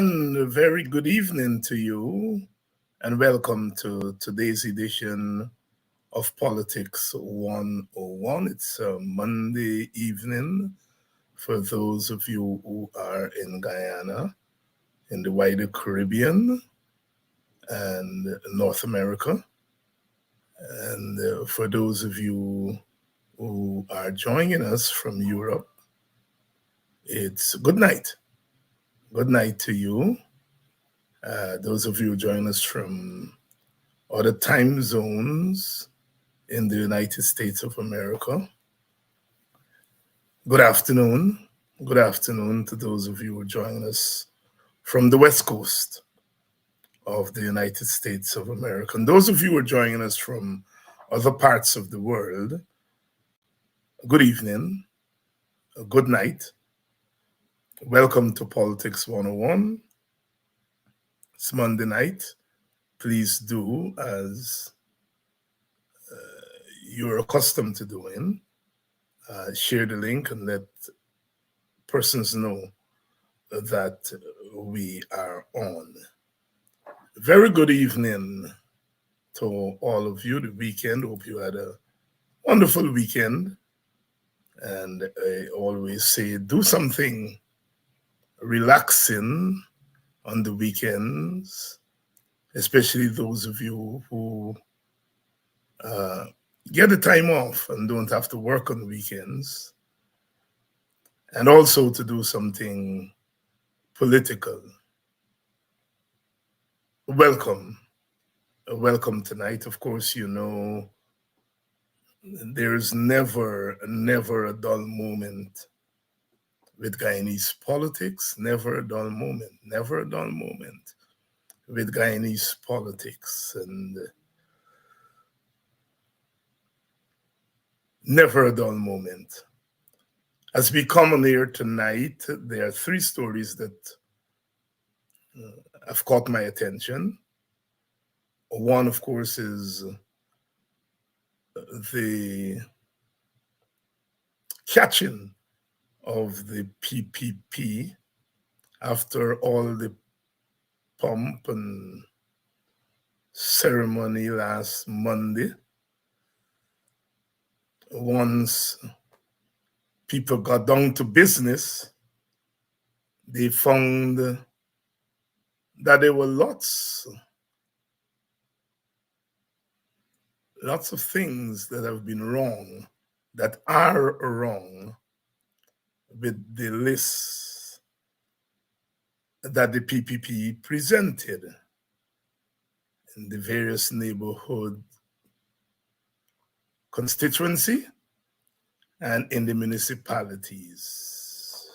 And a very good evening to you, and welcome to today's edition of Politics 101. It's a Monday evening for those of you who are in Guyana, in the wider Caribbean, and North America. And for those of you who are joining us from Europe, it's good night. Good night to you. Those of you joining us from other time zones in the United States of America, good afternoon. Good afternoon to those of you who are joining us from the West Coast of the United States of America. And those of you who are joining us from other parts of the world, good evening, good night. Welcome to Politics 101. It's Monday night. Please do, as you're accustomed to doing, share the link and let persons know that we are on. Very good evening to all of you. The weekend, hope you had a wonderful weekend. And I always say, do something relaxing on the weekends, especially those of you who get the time off and don't have to work on the weekends. And also to do something political. Welcome tonight. Of course, you know, there's never a dull moment with Guyanese politics, never a dull moment with Guyanese politics, and never a dull moment. As we come on here tonight, there are three stories that have caught my attention. One, of course, is the catching of the PPP after all the pomp and ceremony last Monday. Once people got down to business, they found that there were lots of things that have been wrong, that are wrong with the list that the PPP presented in the various neighborhood constituency and in the municipalities.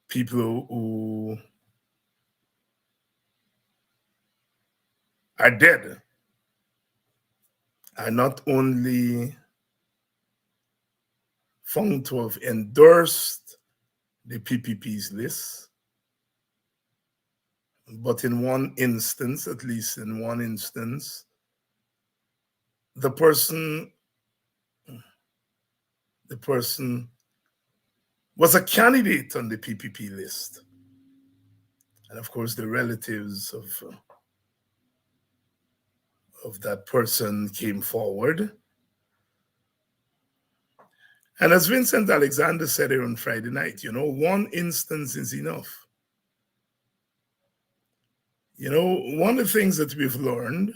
People who are dead are not only found to have endorsed the PPP's list, but in one instance, at least in one instance, the person was a candidate on the PPP list. And of course, the relatives of that person came forward. And as Vincent Alexander said here on Friday night, you know, one instance is enough. You know, one of the things that we've learned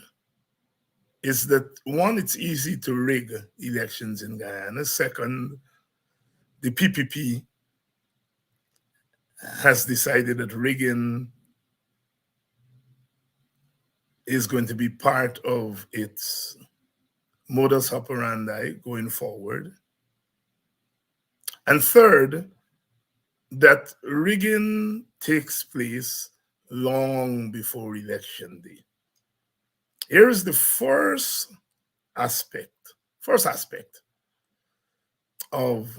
is that, one, it's easy to rig elections in Guyana. Second, the PPP has decided that rigging is going to be part of its modus operandi going forward. And third, that rigging takes place long before election day. Here is the first aspect of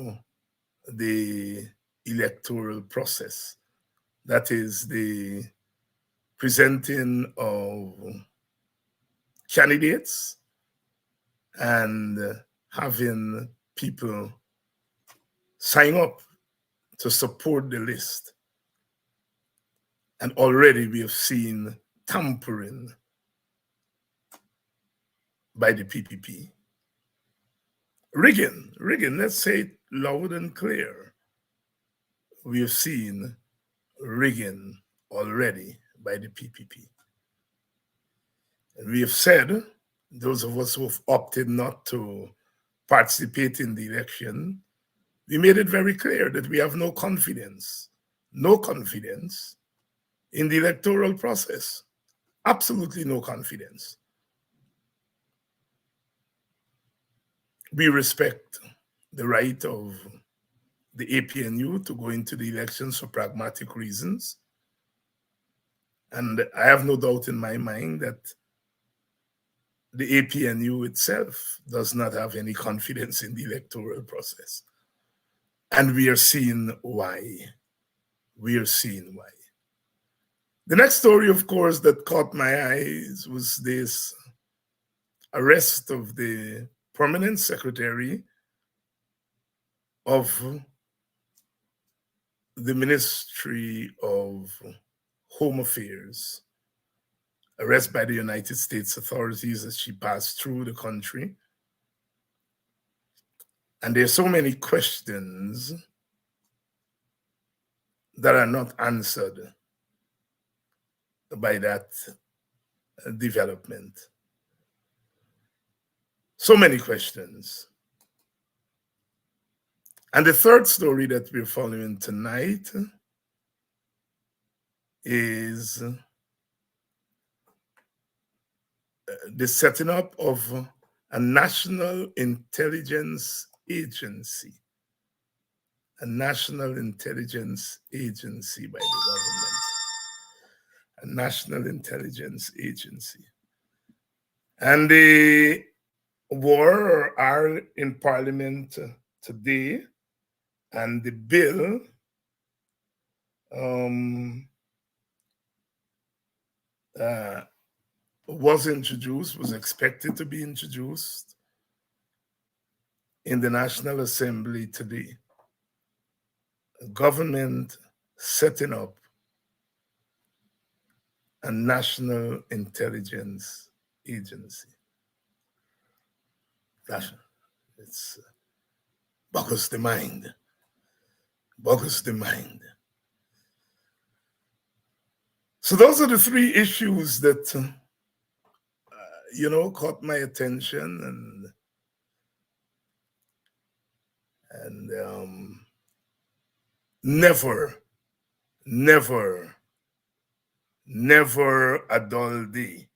the electoral process. That is the presenting of candidates and having people sign up to support the list. And already we have seen tampering by the PPP. Rigging, let's say it loud and clear. We have seen rigging already by the PPP. And we have said, those of us who have opted not to participate in the election, we made it very clear that we have no confidence in the electoral process. Absolutely no confidence. We respect the right of the APNU to go into the elections for pragmatic reasons. And I have no doubt in my mind that the APNU itself does not have any confidence in the electoral process. And we are seeing why. The next story, of course, that caught my eyes was this arrest of the permanent secretary of the Ministry of Home Affairs, arrest by the United States authorities as she passed through the country. And there are so many questions that are not answered by that development. So many questions. And the third story that we're following tonight is the setting up of a national intelligence agency. A national intelligence agency by the government. A national intelligence agency. And they are in Parliament today, and the bill was expected to be introduced in the National Assembly today. A government setting up a national intelligence agency. It's boggles the mind. So those are the three issues that caught my attention, and never a dull day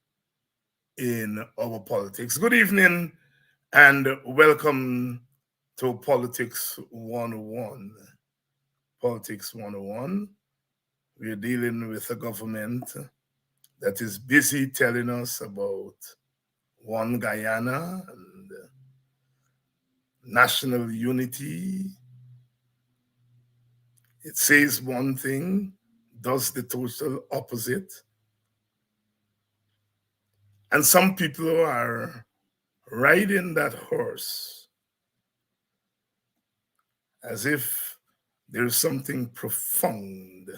in our politics. Good evening and welcome to Politics 101. Politics 101. We're dealing with a government that is busy telling us about one Guyana and national unity. It says one thing, does the total opposite. And some people are riding that horse as if there's something profound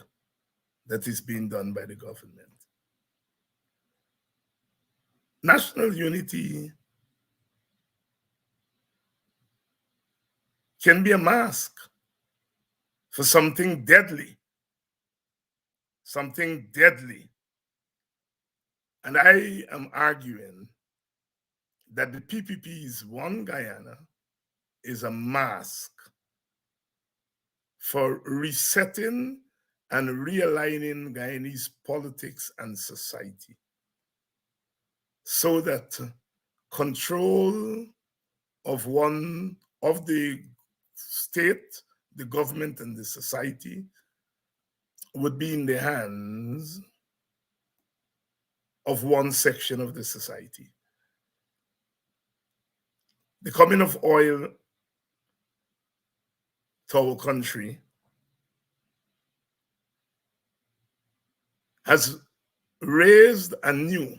that is being done by the government. National unity can be a mask for something deadly. And I am arguing that the PPP's One Guyana is a mask for resetting and realigning Guyanese politics and society so that control of one of the state, the government, and the society would be in the hands of one section of the society. The coming of oil to our country has raised anew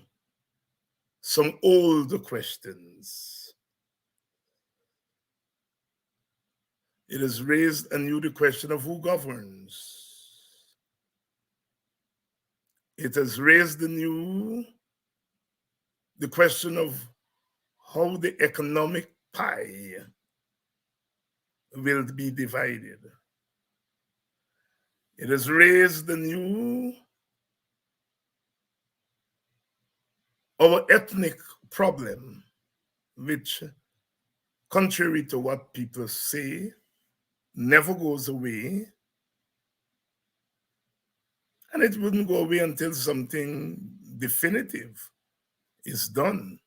some old questions. It has raised anew the question of who governs. It has raised the question of how the economic pie will be divided. It has raised our ethnic problem, which, contrary to what people say, never goes away. And it wouldn't go away until something definitive is done.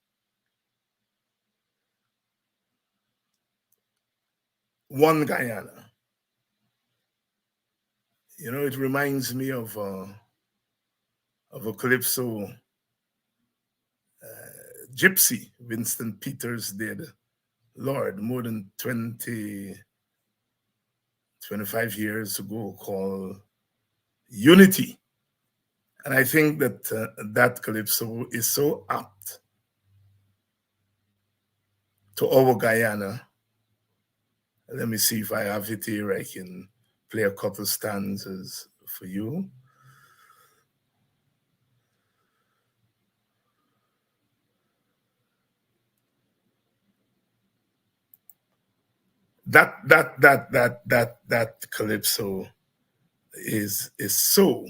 One Guyana. You know, it reminds me of a calypso gypsy Winston Peters did, Lord, more than 25 years ago, called Unity. And I think that that calypso is so apt to our Guyana. Let me see if I have it here. I can play a couple stanzas for you. That calypso is so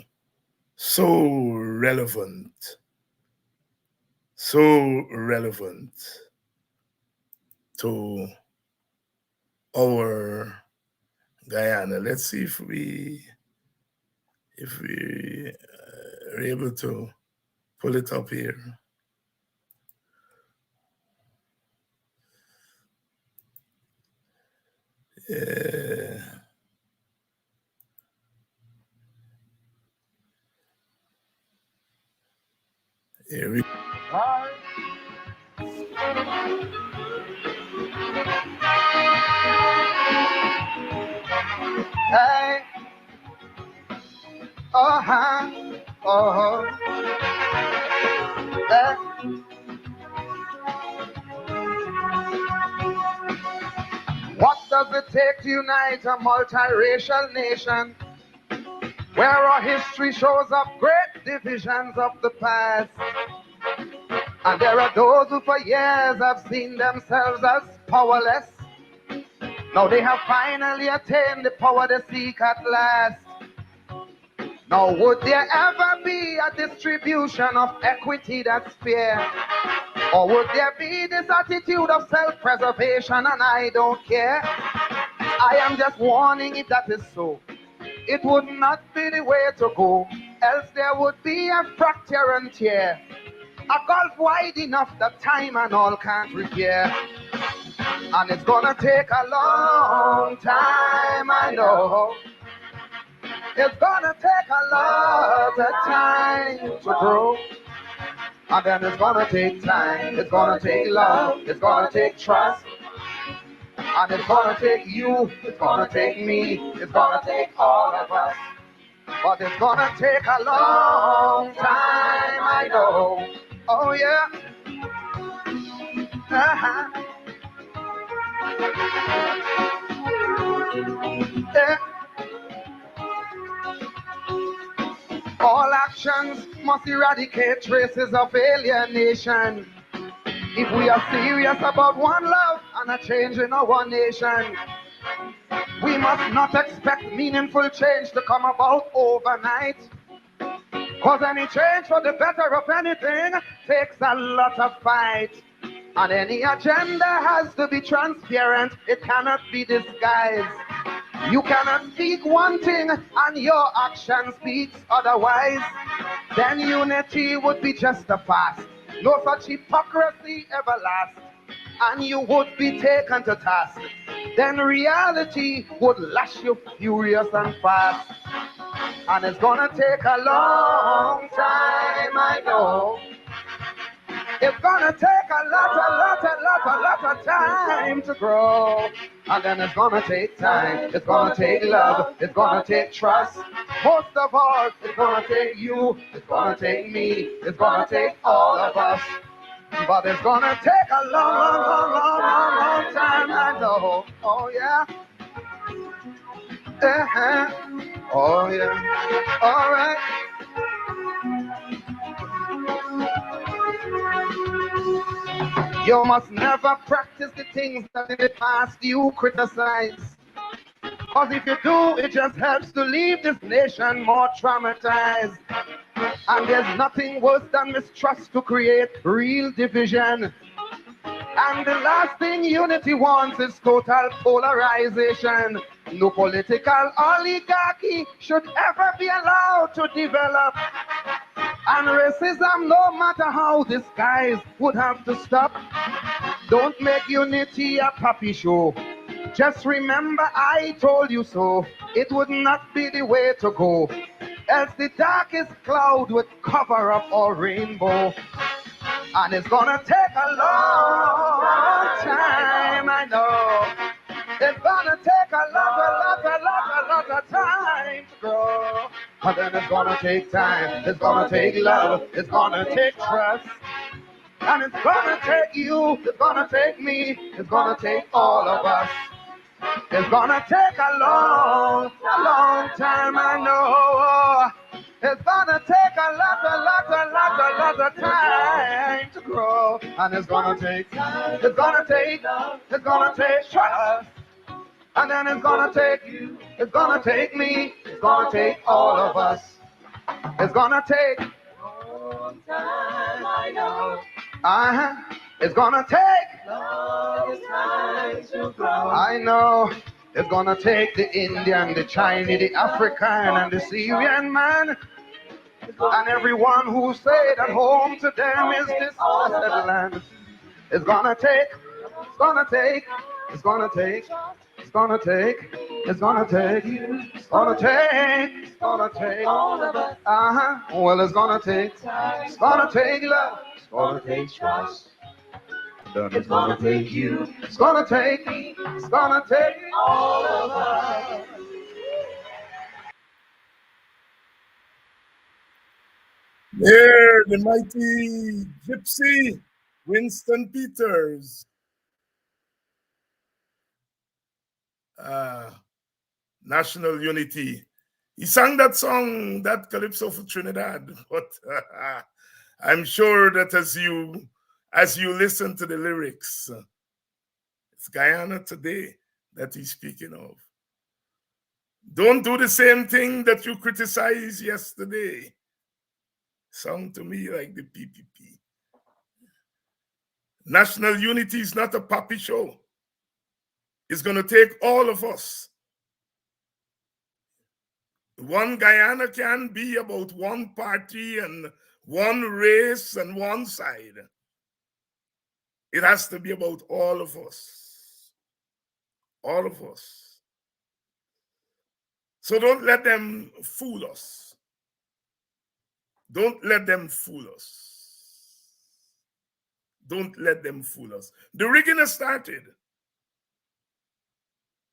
relevant, to our Guyana. Let's see if we are able to pull it up here. Here we Hey, hey. What does it take to unite a multiracial nation where our history shows up great divisions of the past? And there are those who for years have seen themselves as powerless. Now they have finally attained the power they seek at last. Now would there ever be a distribution of equity that's fair? Or would there be this attitude of self-preservation and I don't care? I am just warning, if that is so, it would not be the way to go. Else there would be a fracture and tear, a gulf wide enough that time and all can't repair. And it's gonna take a long time, I know. It's gonna take a lot of time to grow. And then it's gonna take time, it's gonna take love, it's gonna take trust. And it's gonna take you, it's gonna take me, it's gonna take all of us. But it's gonna take a long time, I know. Oh yeah. Yeah. All actions must eradicate traces of alienation. If we are serious about one love and a change in our nation, we must not expect meaningful change to come about overnight. Cause any change for the better of anything takes a lot of fight. And any agenda has to be transparent, it cannot be disguised. You cannot speak one thing and your action speaks otherwise. Then unity would be just a fast. No such hypocrisy ever lasts. And you would be taken to task. Then reality would lash you furious and fast. And it's gonna take a long time, I know. It's gonna take a lot of time to grow. And then it's gonna take time, it's gonna take love, it's gonna take trust. Most of all, it's gonna take you, it's gonna take me, it's gonna take all of us. But it's gonna take a long time, I know. Oh yeah. Uh-huh. Oh yeah. All right. You must never practice the things that in the past you criticize. Because if you do, it just helps to leave this nation more traumatized. And there's nothing worse than mistrust to create real division. And the last thing unity wants is total polarization. No political oligarchy should ever be allowed to develop. And racism, no matter how disguised, would have to stop. Don't make unity a puppy show. Just remember I told you so. It would not be the way to go. Else the darkest cloud would cover up our rainbow. And it's gonna take a long time, I know. It's gonna take a lot of time to grow. But then it's gonna take time, it's gonna take love, it's gonna take trust. And it's gonna take you, it's gonna take me, it's gonna take all of us. It's gonna take a long time, I know. It's gonna take a lot of time to grow. And it's gonna take trust. And then it's gonna take you, it's gonna take me, it's gonna take all of us. It's gonna take a long time, I know. It's gonna take long time to grow. I know. It's gonna take the Indian, the Chinese, the African, and the Syrian man. And everyone who stayed at home to them is this blessed land. It's gonna take, it's gonna take, it's gonna take, it's gonna take, it's gonna take, it's gonna take, it's gonna take all of us. Well, it's gonna take love, it's gonna take trust. It's gonna take you, it's gonna take me, it's gonna take all of us. There, the mighty gypsy, Winston Peters. National Unity. He sang that song, that calypso for Trinidad, but I'm sure that as you listen to the lyrics, it's Guyana today that he's speaking of. Don't do the same thing that you criticized yesterday. Sound to me like the PPP. National unity is not a puppy show. It's going to take all of us. One Guyana can be about one party and one race and one side. It has to be about all of us. All of us. So don't let them fool us. Don't let them fool us. Don't let them fool us. The rigging has started.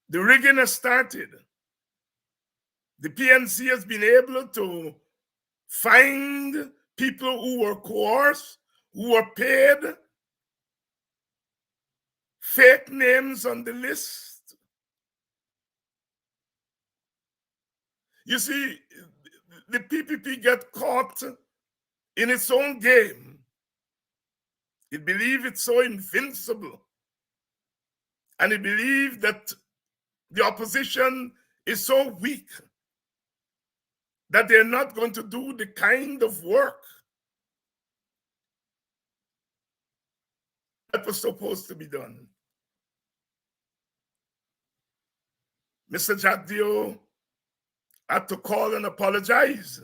The rigging has started. The PNC has been able to find people who were coerced, who were paid, fake names on the list. You see, the PPP get caught in its own game. It believes it's so invincible. And it believes that the opposition is so weak that they're not going to do the kind of work that was supposed to be done. Mr. Jagdeo had to call and apologize.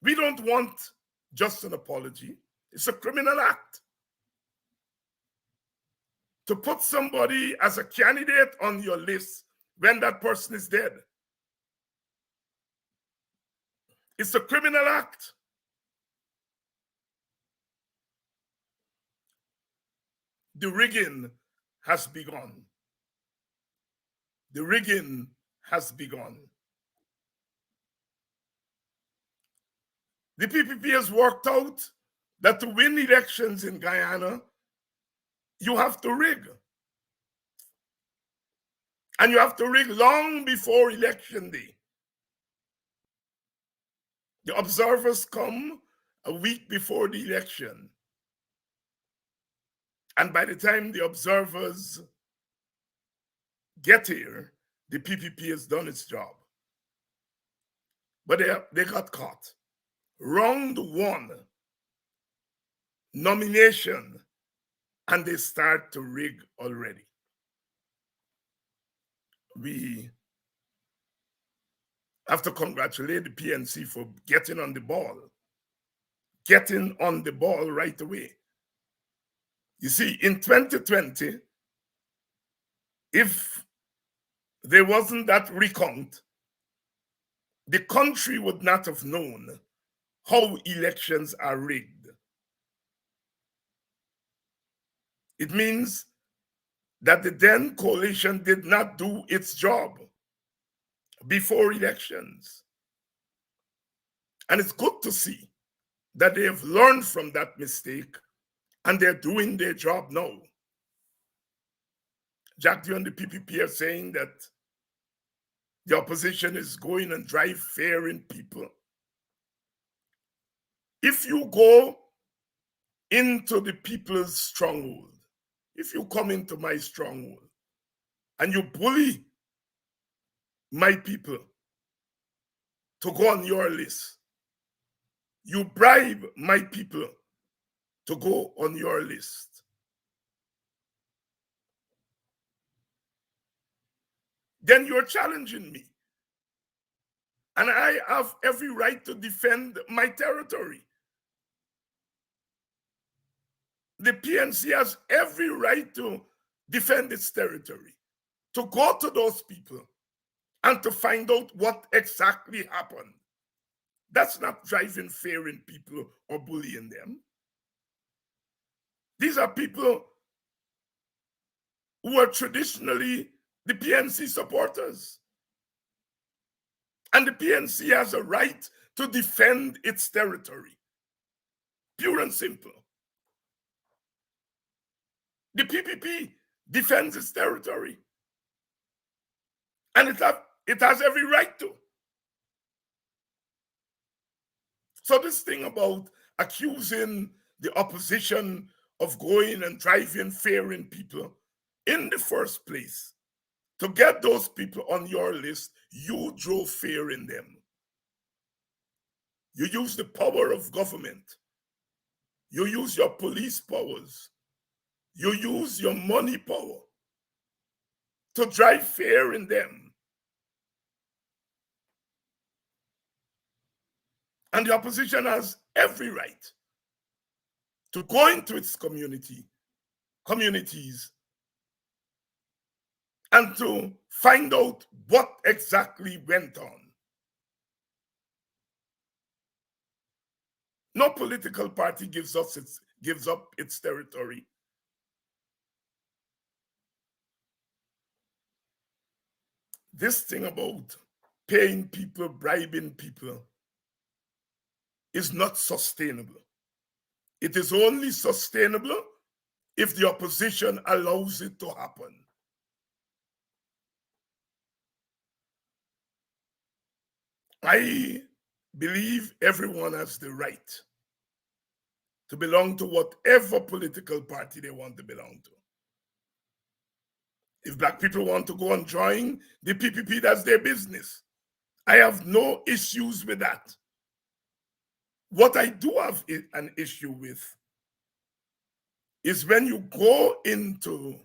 We don't want just an apology. It's a criminal act. To put somebody as a candidate on your list when that person is dead. It's a criminal act. The rigging has begun. The rigging has begun. The PPP has worked out that to win elections in Guyana, you have to rig. And you have to rig long before election day. The observers come a week before the election. And by the time the observers get here, the PPP has done its job. But they got caught. Round one, nomination, and they start to rig already. We have to congratulate the PNC for getting on the ball right away. You see, in 2020, if there wasn't that recount, the country would not have known how elections are rigged. It means that the then coalition did not do its job before elections. And it's good to see that they have learned from that mistake and they're doing their job now. Jack Dio and the PPP are saying that the opposition is going and drive fear in people. If you go into the people's stronghold, if you come into my stronghold and you bully my people to go on your list, you bribe my people to go on your list, then you're challenging me. And I have every right to defend my territory. The PNC has every right to defend its territory, to go to those people and to find out what exactly happened. That's not driving fear in people or bullying them. These are people who are traditionally the PNC supporters. And the PNC has a right to defend its territory. Pure and simple. The PPP defends its territory. And it has every right to. So this thing about accusing the opposition of going and driving fear in people, in the first place, to get those people on your list, you drove fear in them. You use the power of government. You use your police powers. You use your money power to drive fear in them. And the opposition has every right to go into its communities, and to find out what exactly went on. No political party gives up its territory. This thing about paying people, bribing people, is not sustainable. It is only sustainable if the opposition allows it to happen. I believe everyone has the right to belong to whatever political party they want to belong to. If Black people want to go and join the PPP, that's their business. I have no issues with that. What I do have an issue with is when you go into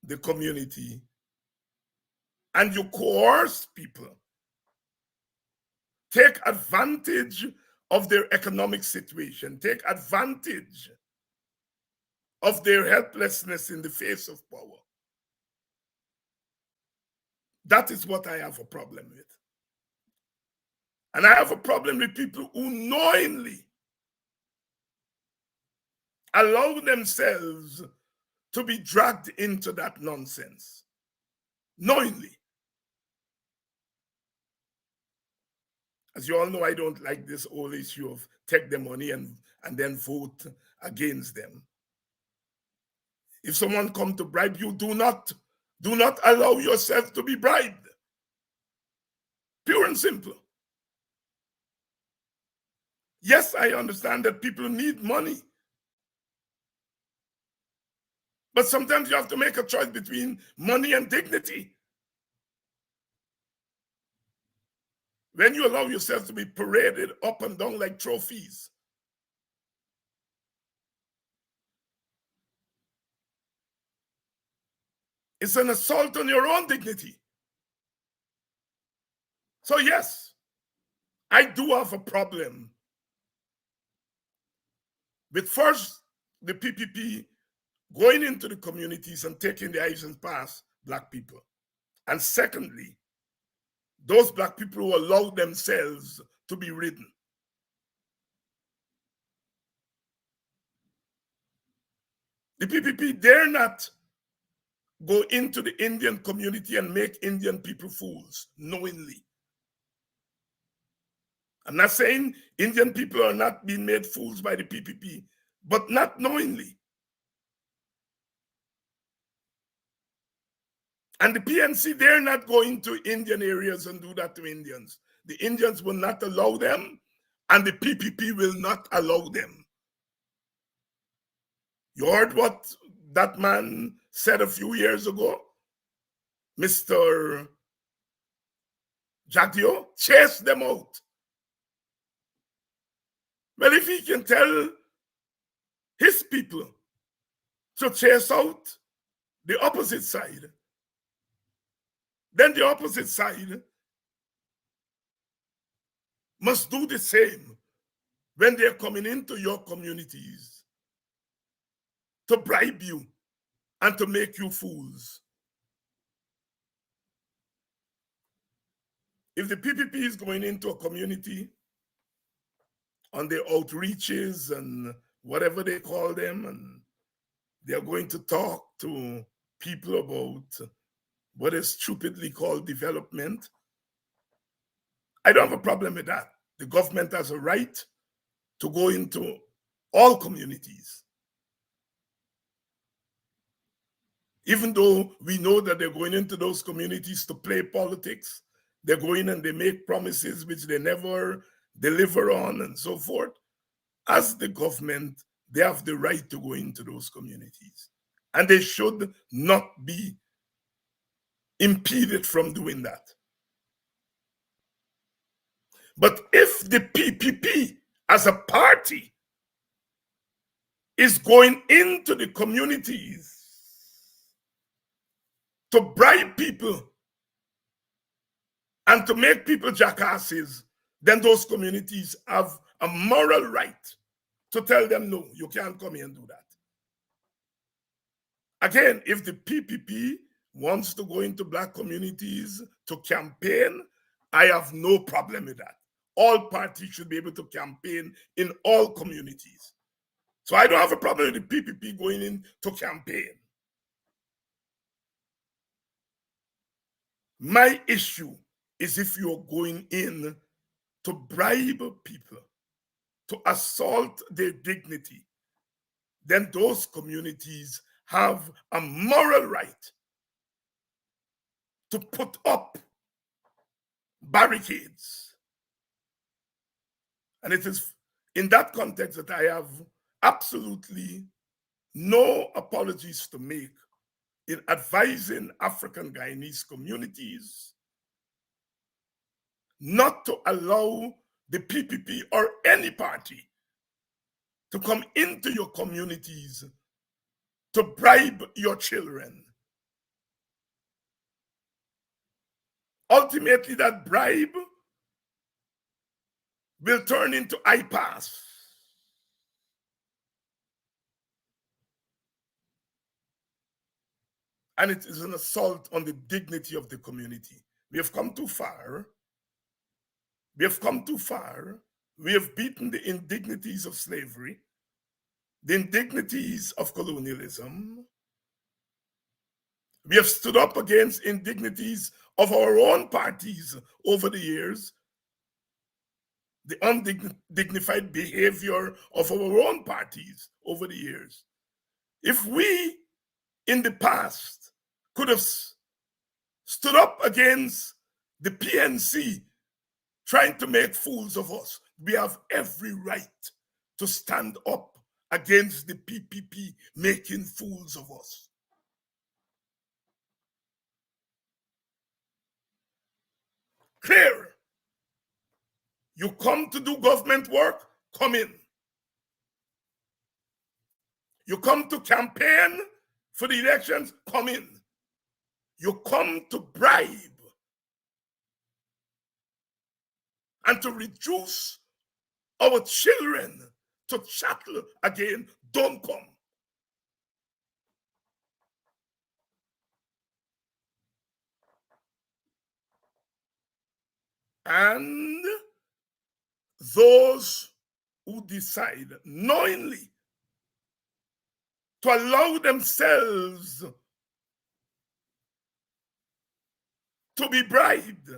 the community and you coerce people, take advantage of their economic situation, take advantage of their helplessness in the face of power. That is what I have a problem with. And I have a problem with people who knowingly allow themselves to be dragged into that nonsense. Knowingly. As you all know, I don't like this whole issue of take the money and then vote against them. If someone comes to bribe you, do not allow yourself to be bribed. Pure and simple. Yes, I understand that people need money. But sometimes you have to make a choice between money and dignity. When you allow yourself to be paraded up and down like trophies, it's an assault on your own dignity. So yes, I do have a problem with first the PPP going into the communities and taking the lives past Black people. And secondly, those Black people who allow themselves to be ridden. The PPP dare not go into the Indian community and make Indian people fools knowingly. I'm not saying Indian people are not being made fools by the PPP, but not knowingly. And the PNC, they're not going to Indian areas and do that to Indians. The Indians will not allow them, and the PPP will not allow them. You heard what that man said a few years ago? Mr. Jagdio, chase them out. Well, if he can tell his people to chase out the opposite side, then the opposite side must do the same when they're coming into your communities to bribe you and to make you fools. If the PPP is going into a community on their outreaches and whatever they call them, and they're going to talk to people about what is stupidly called development, I don't have a problem with that. The government has a right to go into all communities. Even though we know that they're going into those communities to play politics, they're going and they make promises which they never deliver on and so forth. As the government, they have the right to go into those communities. And they should not be impeded from doing that. But if the PPP as a party is going into the communities to bribe people and to make people jackasses, then those communities have a moral right to tell them, no, you can't come here and do that. Again, if the PPP wants to go into Black communities to campaign, I have no problem with that. All parties should be able to campaign in all communities. So I don't have a problem with the PPP going in to campaign. My issue is if you're going in to bribe people, to assault their dignity, then those communities have a moral right to put up barricades. And it is in that context that I have absolutely no apologies to make in advising African Guyanese communities not to allow the PPP or any party to come into your communities to bribe your children. Ultimately, that bribe will turn into iPass. And it is an assault on the dignity of the community. We have come too far. We have come too far. We have beaten the indignities of slavery, the indignities of colonialism. We have stood up against indignities of our own parties over the years, the undignified behavior of our own parties over the years. If we, in the past, could have stood up against the PNC trying to make fools of us, we have every right to stand up against the PPP making fools of us. Clear. You come to do government work, come in. You come to campaign for the elections, come in. You come to bribe and to reduce our children to chattel again, don't come. And those who decide knowingly to allow themselves to be bribed,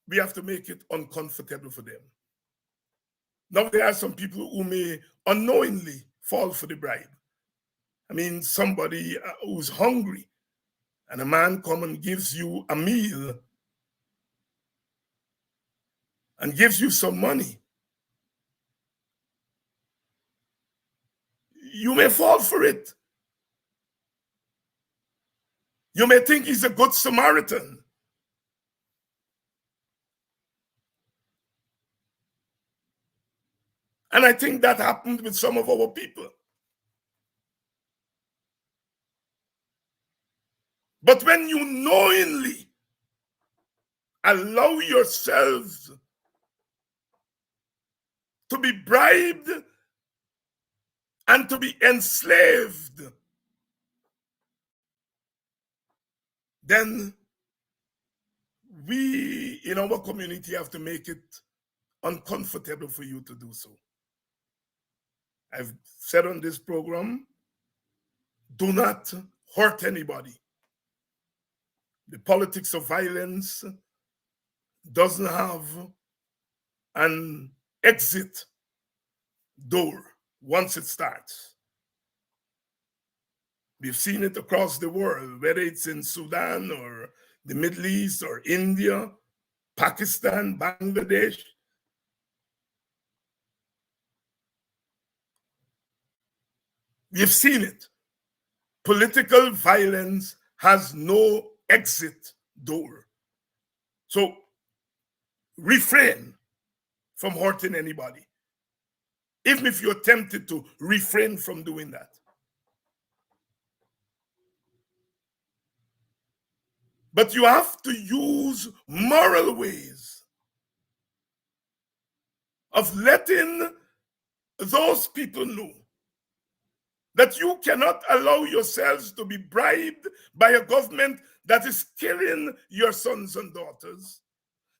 we have to make it uncomfortable for them. Now, there are some people who may unknowingly fall for the bribe. I mean, somebody who's hungry and a man comes and gives you a meal and gives you some money. You may fall for it. You may think he's a good Samaritan. And I think that happened with some of our people. But when you knowingly allow yourselves to be bribed and to be enslaved, then we in our community have to make it uncomfortable for you to do so. I've said on this program, do not hurt anybody. The politics of violence doesn't have an exit door once it starts. We've seen it across the world, whether it's in Sudan or the Middle East or India, Pakistan, Bangladesh. We've seen it. Political violence has no exit door. So refrain from hurting anybody, even if you're tempted to refrain from doing that. But you have to use moral ways of letting those people know that you cannot allow yourselves to be bribed by a government that is killing your sons and daughters,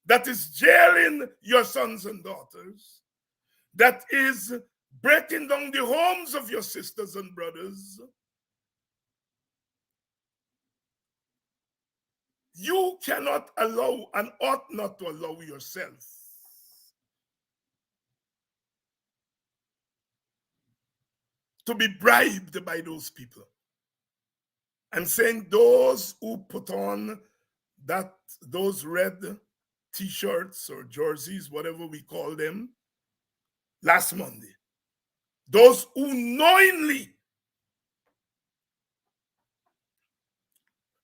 that is jailing your sons and daughters, that is breaking down the homes of your sisters and brothers. You cannot allow and ought not to allow yourself to be bribed by those people. I'm saying those who put on those red t-shirts or jerseys, whatever we call them, last Monday. Those who knowingly,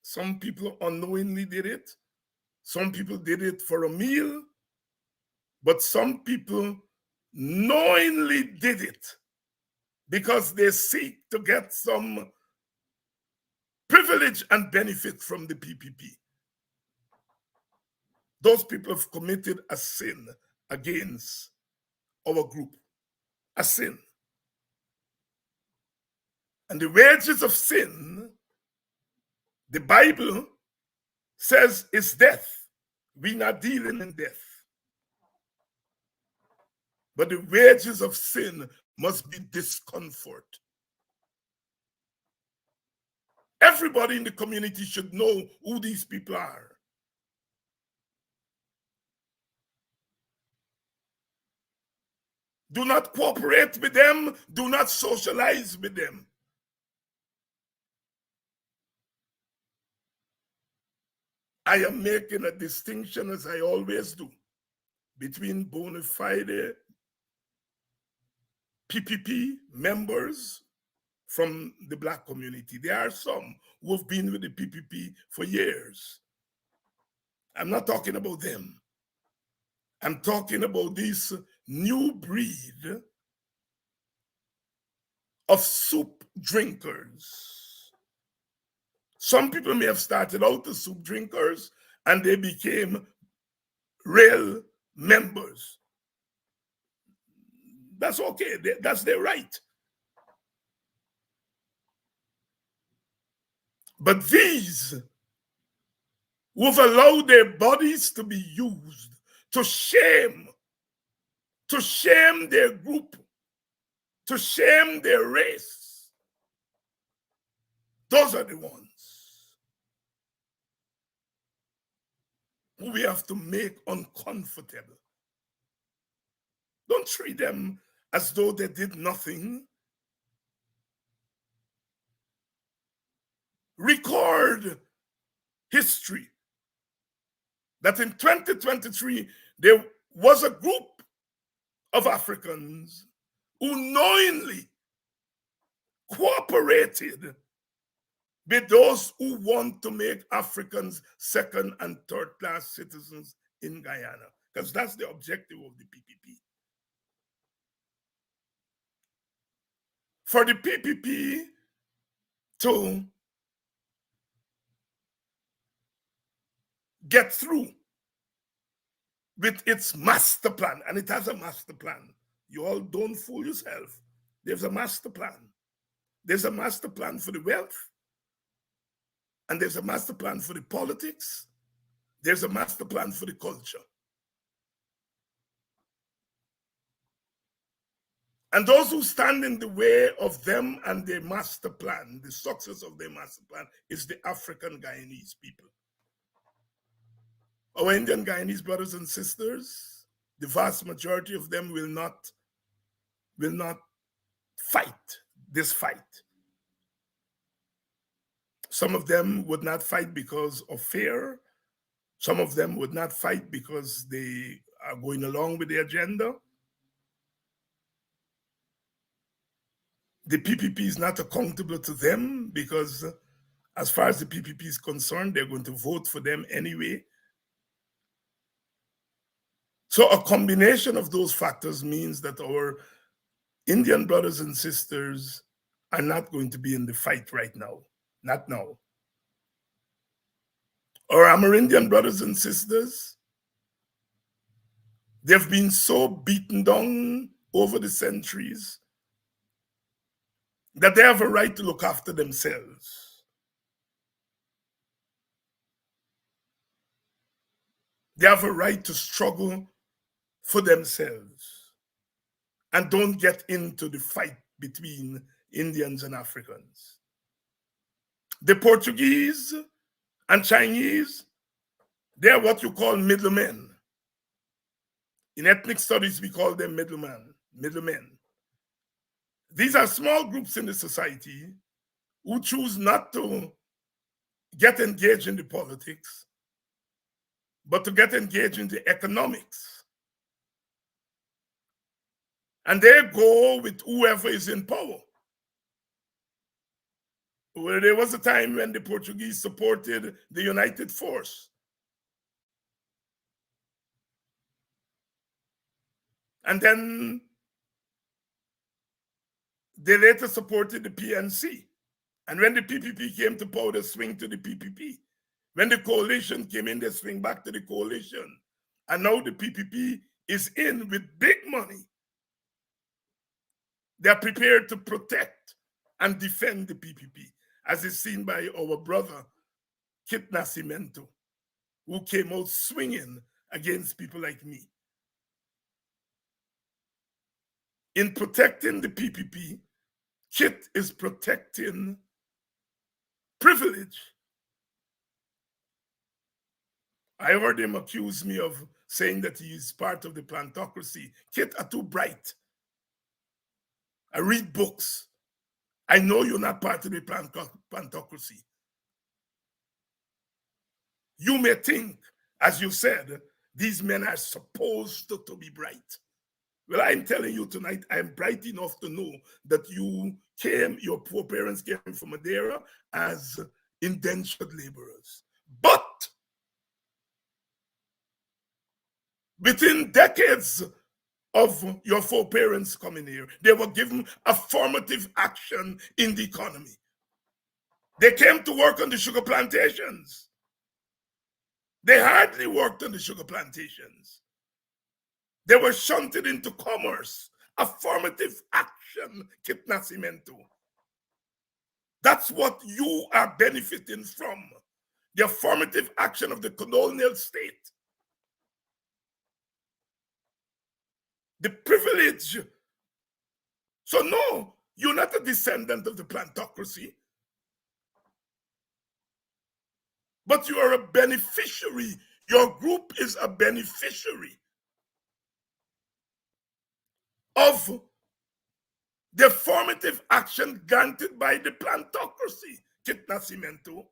some people unknowingly did it, some people did it for a meal, but some people knowingly did it because they seek to get some privilege and benefit from the PPP. Those people have committed a sin against our group, a sin. And the wages of sin, the Bible says, is death. We're not dealing in death. But the wages of sin must be discomfort. Everybody in the community should know who these people are. Do not cooperate with them. Do not socialize with them. I am making a distinction, as I always do, between bona fide PPP members from the Black community. There are some who have been with the PPP for years. I'm not talking about them. I'm talking about this new breed of soup drinkers. Some people may have started out as soup drinkers and they became real members. That's okay. That's their right. But these who've allowed their bodies to be used to shame their group, to shame their race, those are the ones who we have to make uncomfortable. Don't treat them as though they did nothing. Record history that in 2023 there was a group of Africans who knowingly cooperated with those who want to make Africans second and third class citizens in Guyana, because that's the objective of the PPP. For the PPP to get through with its master plan, and it has a master plan. You all don't fool yourself. There's a master plan. There's a master plan for the wealth, and there's a master plan for the politics. There's a master plan for the culture. And those who stand in the way of them and their master plan, the success of their master plan, is the African Guyanese people. Our Indian Guyanese brothers and sisters, the vast majority of them will not fight this fight. Some of them would not fight because of fear. Some of them would not fight because they are going along with the agenda. The PPP is not accountable to them because as far as the PPP is concerned, they're going to vote for them anyway. So a combination of those factors means that our Indian brothers and sisters are not going to be in the fight right now. Not now. Our Amerindian brothers and sisters, they've been so beaten down over the centuries that they have a right to look after themselves. They have a right to struggle for themselves and don't get into the fight between Indians and Africans. The Portuguese and Chinese, they are what you call middlemen. In ethnic studies, we call them middlemen. These are small groups in the society who choose not to get engaged in the politics, but to get engaged in the economics. And they go with whoever is in power. Well, there was a time when the Portuguese supported the United Force. And then they later supported the PNC. And when the PPP came to power, they swing to the PPP. When the coalition came in, they swing back to the coalition. And now the PPP is in with big money. They're prepared to protect and defend the PPP, as is seen by our brother, Kit Nascimento, who came out swinging against people like me. In protecting the PPP, Kit is protecting privilege. I heard him accuse me of saying that he is part of the plantocracy. Kit are too bright. I read books. I know you're not part of the plantocracy. You may think, as you said, these men are supposed to be bright. Well, I'm telling you tonight, I'm bright enough to know that your poor parents came from Madeira as indentured laborers. But within decades of your foreparents coming here, they were given affirmative action in the economy. They came to work on the sugar plantations. They hardly worked on the sugar plantations. They were shunted into commerce. Affirmative action, Kit Nascimento. That's what you are benefiting from. The affirmative action of the colonial state. The privilege. So no, you're not a descendant of the plantocracy. But you are a beneficiary. Your group is a beneficiary of the formative action granted by the plantocracy, Kit Nascimento.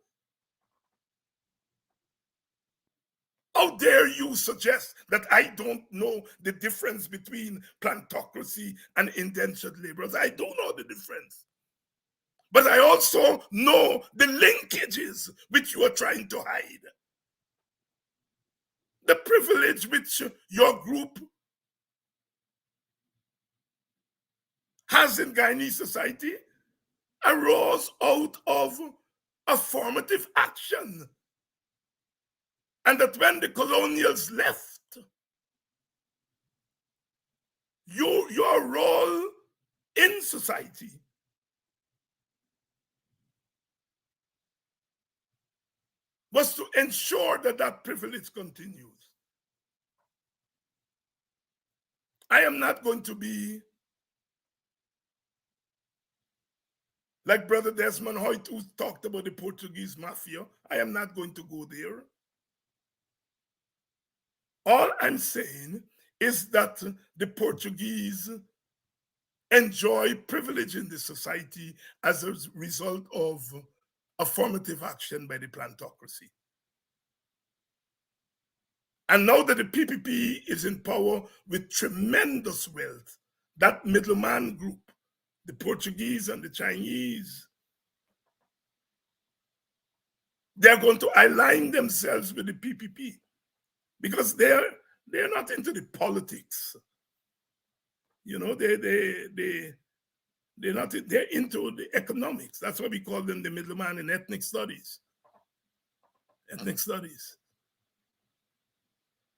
How dare you suggest that I don't know the difference between plantocracy and indentured laborers? I do know the difference. But I also know the linkages which you are trying to hide. The privilege which your group has in Guyanese society arose out of affirmative action. And that when the colonials left, your role in society was to ensure that that privilege continues. I am not going to be like Brother Desmond Hoyt, who talked about the Portuguese mafia. I am not going to go there. All I'm saying is that the Portuguese enjoy privilege in the society as a result of affirmative action by the plantocracy. And now that the PPP is in power with tremendous wealth, that middleman group, the Portuguese and the Chinese, they're going to align themselves with the PPP because they're not into the politics. You know, they're into the economics. That's why we call them the middleman in ethnic studies. Ethnic studies.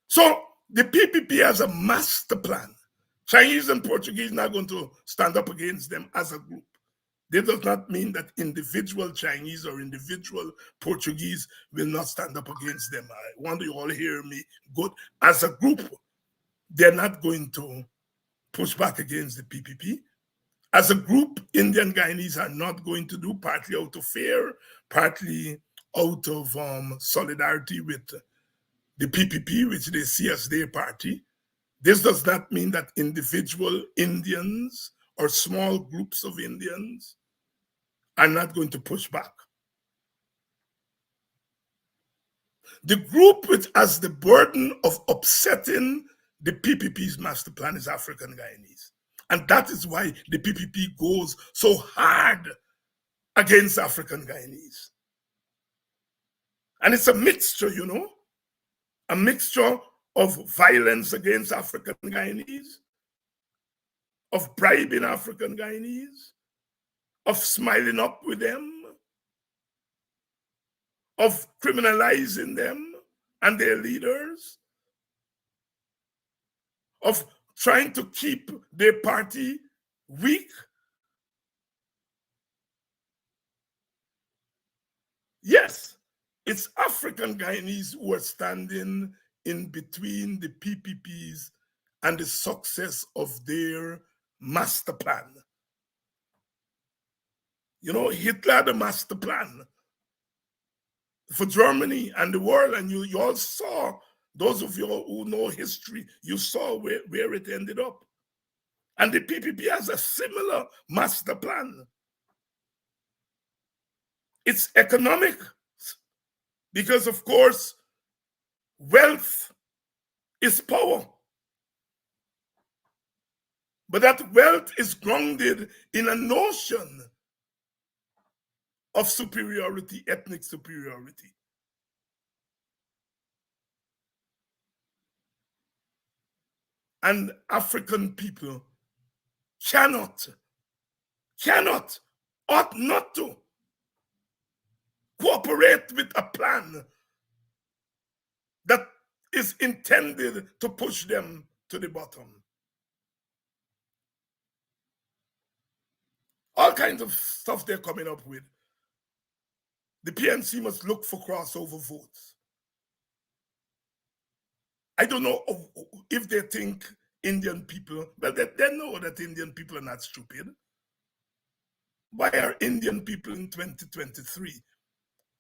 So the PPP has a master plan. Chinese and Portuguese are not going to stand up against them as a group. That does not mean that individual Chinese or individual Portuguese will not stand up against them. I want you all hear me good. As a group, they're not going to push back against the PPP. As a group, Indian Guyanese are not going to do, partly out of fear, partly out of solidarity with the PPP, which they see as their party. This does not mean that individual Indians or small groups of Indians are not going to push back. The group which has the burden of upsetting the PPP's master plan is African Guyanese. And that is why the PPP goes so hard against African Guyanese. And it's a mixture, you know, a mixture of violence against African Guyanese, of bribing African Guyanese, of smiling up with them, of criminalizing them and their leaders, of trying to keep their party weak. Yes, it's African Guyanese who are standing in between the PPPs and the success of their master plan. You know, Hitler had a master plan for Germany and the world, and you all saw, those of you who know history, you saw where it ended up. And the PPP has a similar master plan. It's economic. Because, of course, wealth is power. But that wealth is grounded in a notion of superiority, ethnic superiority. And African people cannot, ought not to cooperate with a plan that is intended to push them to the bottom. All kinds of stuff they're coming up with. The PNC must look for crossover votes. I don't know if they think Indian people, well, they know that Indian people are not stupid. Why are Indian people in 2023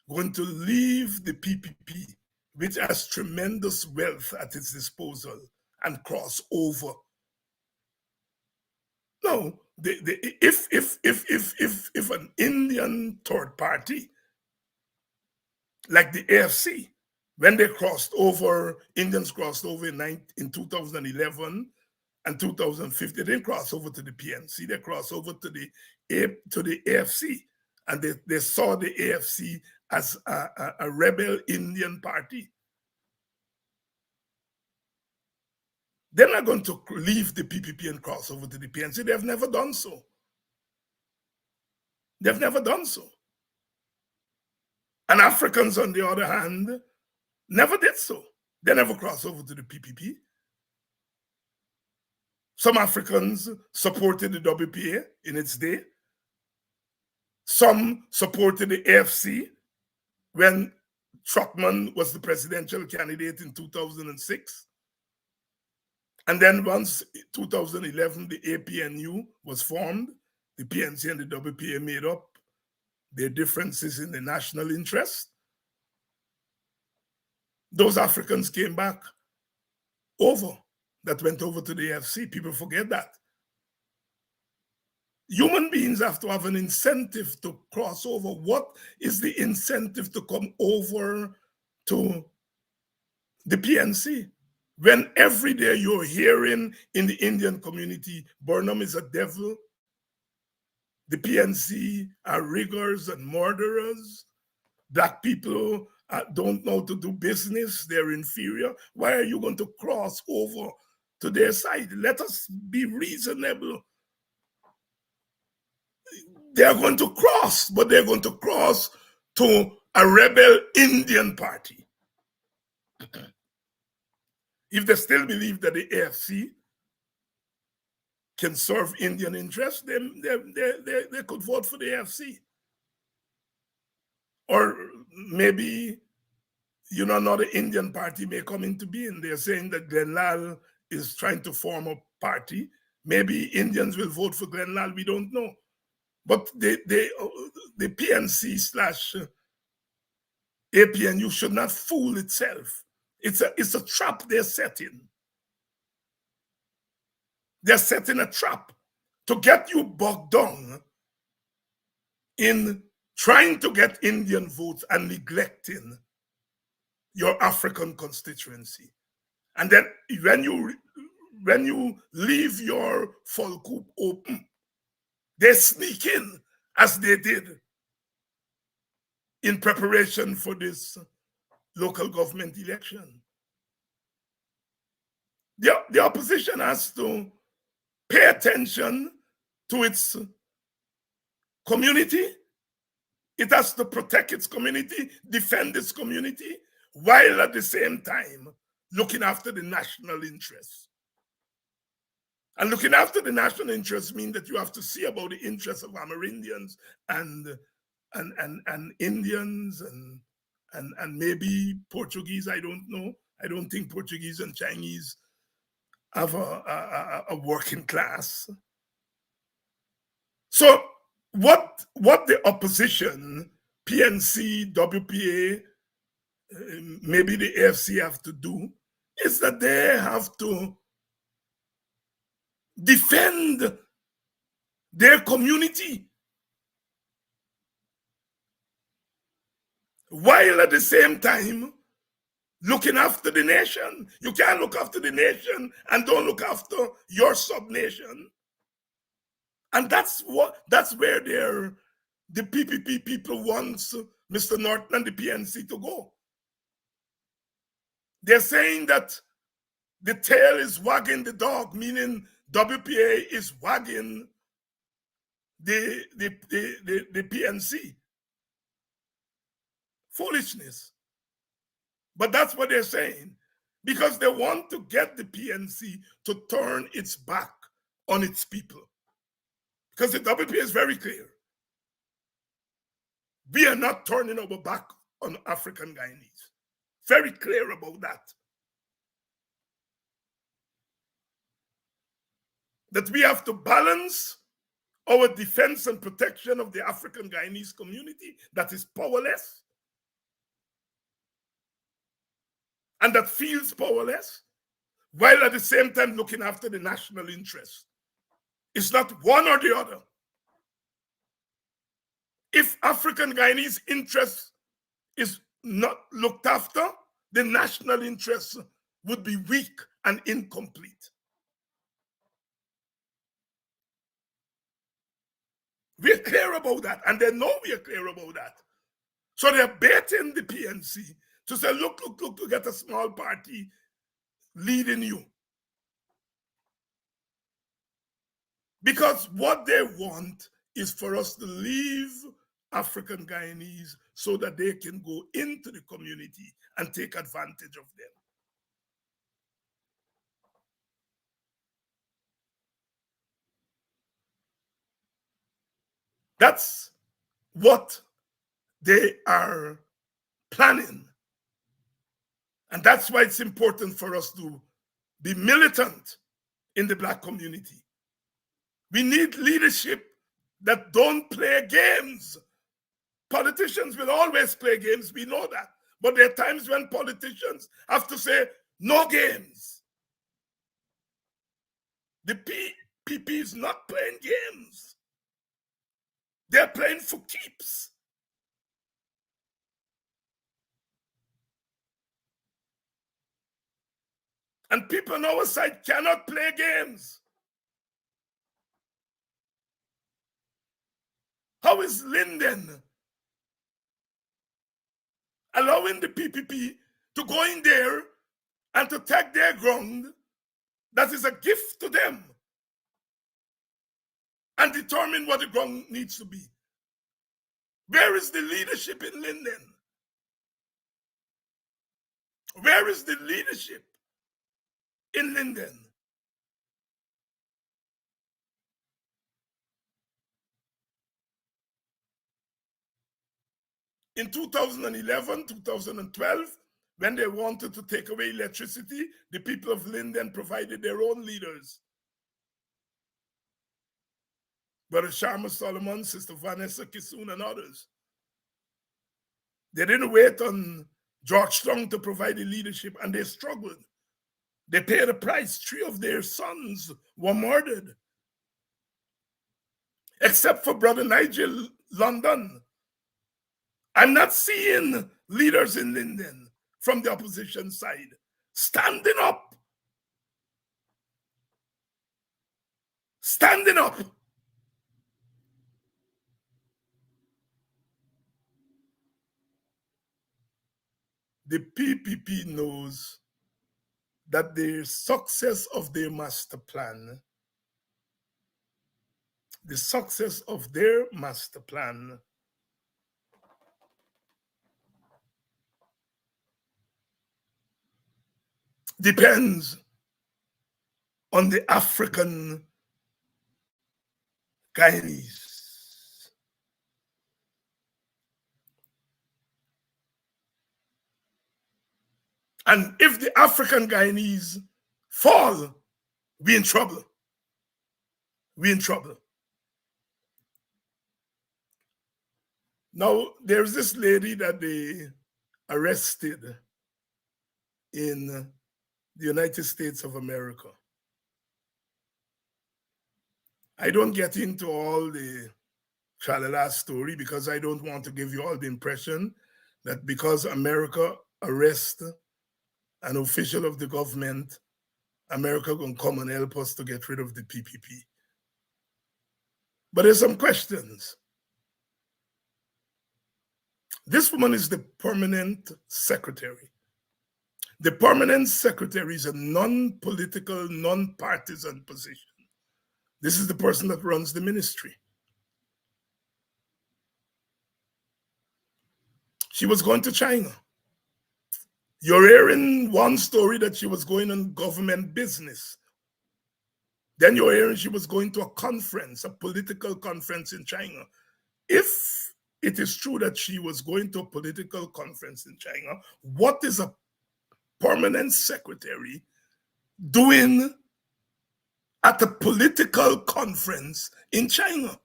going to leave the PPP, which has tremendous wealth at its disposal, and cross over? No, if an Indian third party, like the AFC, when they crossed over, Indians crossed over in 2011 and 2015, they didn't cross over to the PNC, they crossed over to the AFC, and they saw the AFC as a rebel Indian party. They're not going to leave the PPP and cross over to the PNC. They've never done so. They've never done so. And Africans, on the other hand, never did so. They never crossed over to the PPP. Some Africans supported the WPA in its day. Some supported the AFC when Truckman was the presidential candidate in 2006. And then once 2011, the APNU was formed, the PNC and the WPA made up their differences in the national interest. Those Africans came back over, that went over to the AFC. People forget that. Human beings have to have an incentive to cross over. What is the incentive to come over to the PNC? When every day you're hearing in the Indian community, Burnham is a devil, the PNC are riggers and murderers, Black people don't know to do business, they're inferior. Why are you going to cross over to their side? Let us be reasonable. They're going to cross, but they're going to cross to a rebel Indian party. If they still believe that the AFC can serve Indian interests, then they could vote for the AFC. Or maybe, another Indian party may come into being. They're saying that Glenn Lal is trying to form a party. Maybe Indians will vote for Glenn Lal, we don't know. But the PNC / APNU should not fool itself. It's a trap they're setting. They're setting a trap to get you bogged down in trying to get Indian votes and neglecting your African constituency. And then when you leave your folk open, they sneak in, as they did in preparation for this local government election. The opposition has to pay attention to its community. It has to protect its community, defend its community, while at the same time looking after the national interests. And looking after the national interests means that you have to see about the interests of Amerindians and Indians and maybe Portuguese. I don't know. I don't think Portuguese and Chinese have a working class. So what the opposition, PNC, WPA, maybe the AFC have to do is that they have to defend their community. while at the same time looking after the nation. You can't look after the nation and don't look after your sub-nation. And that's where the PPP people wants Mr. Norton and the PNC to go. They're saying that the tail is wagging the dog, meaning WPA is wagging the PNC. Foolishness. But that's what they're saying, because they want to get the PNC to turn its back on its people. Because the WPA is very clear. We are not turning our back on African Guyanese. Very clear about that. That we have to balance our defense and protection of the African Guyanese community that is powerless and that feels powerless, while at the same time looking after the national interest. It's not one or the other. If African Guyanese interest is not looked after, the national interest would be weak and incomplete. We're clear about that, and they know we are clear about that. So they're baiting the PNC to say, look, to get a small party leading you. Because what they want is for us to leave African Guyanese so that they can go into the community and take advantage of them. That's what they are planning. And that's why it's important for us to be militant in the Black community. We need leadership that don't play games. Politicians will always play games, we know that. But there are times when politicians have to say, no games. The PPP is not playing games. They're playing for keeps. And people on our side cannot play games. How is Linden allowing the PPP to go in there and to take their ground that is a gift to them and determine what the ground needs to be? Where is the leadership in Linden? Where is the leadership in Linden? In 2011, 2012, when they wanted to take away electricity, the people of Linden provided their own leaders. Brother Sharma Solomon, Sister Vanessa Kisoon, and others. They didn't wait on George Strong to provide the leadership, and they struggled. They paid a price. 3 of their sons were murdered. Except for Brother Nigel London. I'm not seeing leaders in Linden from the opposition side standing up. Standing up. The PPP knows that the success of their master plan, depends on the African Guyanese. And if the African Guyanese fall, we're in trouble. We're in trouble. Now, there's this lady that they arrested in the United States of America. I don't get into all the tralala story because I don't want to give you all the impression that because America arrests an official of the government, America gonna come and help us to get rid of the PPP. But there's some questions. This woman is the permanent secretary. The permanent secretary is a non-political, non-partisan position. This is the person that runs the ministry. She was going to China. You're hearing one story that she was going on government business. Then you're hearing she was going to a conference, a political conference in China. If it is true that she was going to a political conference in China, what is a permanent secretary doing at a political conference in China?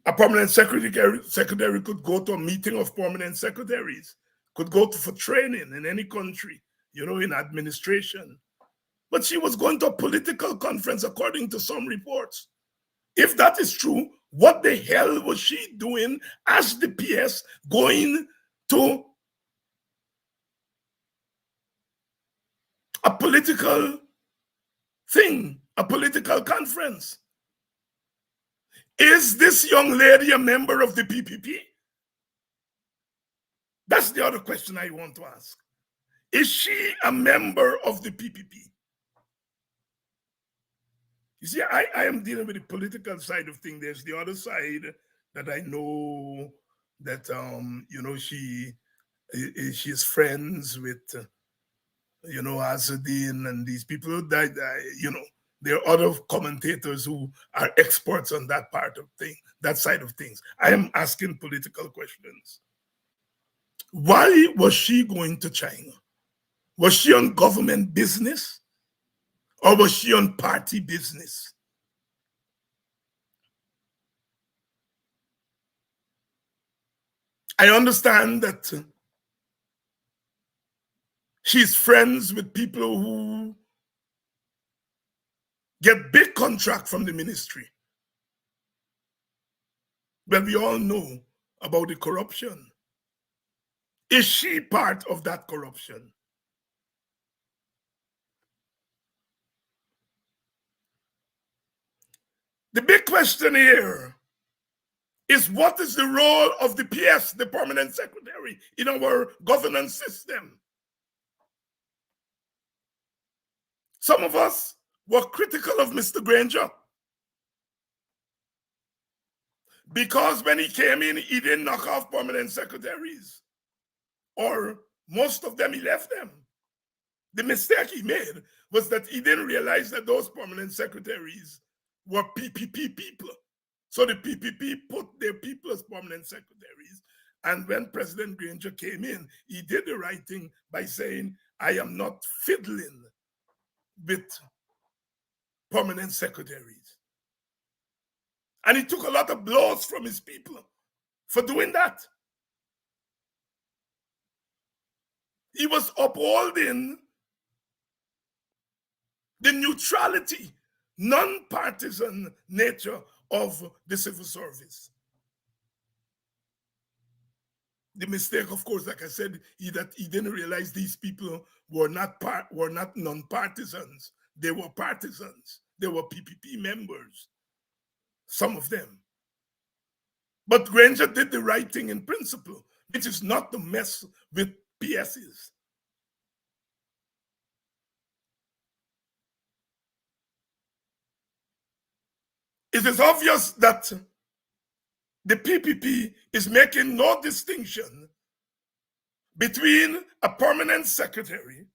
A permanent secretary could go to a meeting of permanent secretaries, could go for training in any country, in administration. But she was going to a political conference, according to some reports. If that is true, what the hell was she doing as the PS going to a political thing, a political conference? Is this young lady a member of the PPP? That's the other question I want to ask. Is she a member of the PPP? You see, I am dealing with the political side of things. There's the other side that I know that, she's friends with, Azuddin and these people that, there are other commentators who are experts on that part of things, that side of things. I am asking political questions. Why was she going to China? Was she on government business or was she on party business? I understand that she's friends with people who get big contract from the ministry. But we all know about the corruption. Is she part of that corruption? The big question here is, what is the role of the PS, the permanent secretary, in our governance system? Some of us were critical of Mr. Granger because when he came in, he didn't knock off permanent secretaries, or most of them, he left them. The mistake he made was that he didn't realize that those permanent secretaries were PPP people. So the PPP put their people as permanent secretaries. And when President Granger came in, he did the right thing by saying, I am not fiddling with permanent secretaries. And he took a lot of blows from his people for doing that. He was upholding the neutrality, non-partisan nature of the civil service. The mistake, of course, like I said, that he didn't realize these people were not non-partisans. They were partisans. They were PPP members, some of them. But Granger did the right thing in principle, which is not to mess with PSs. It is obvious that the PPP is making no distinction between a permanent secretary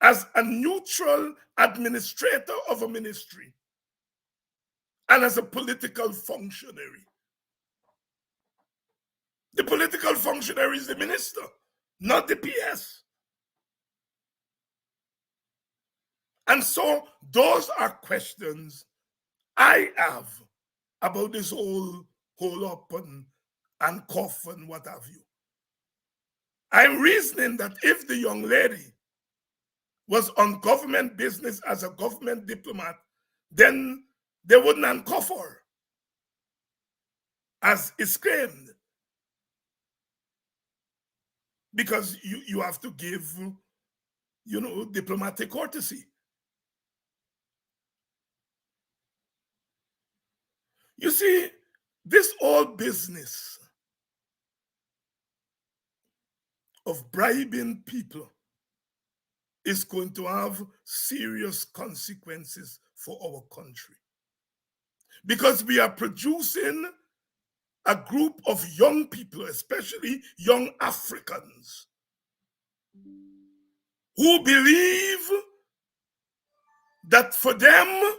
as a neutral administrator of a ministry and as a political functionary. The political functionary is the minister, not the PS. And so those are questions I have about this whole up and cough and what have you. I'm reasoning that if the young lady was on government business as a government diplomat, then they wouldn't uncover her. as is claimed, because you have to give, diplomatic courtesy. You see, this whole business of bribing people is going to have serious consequences for our country, because we are producing a group of young people, especially young Africans, who believe that for them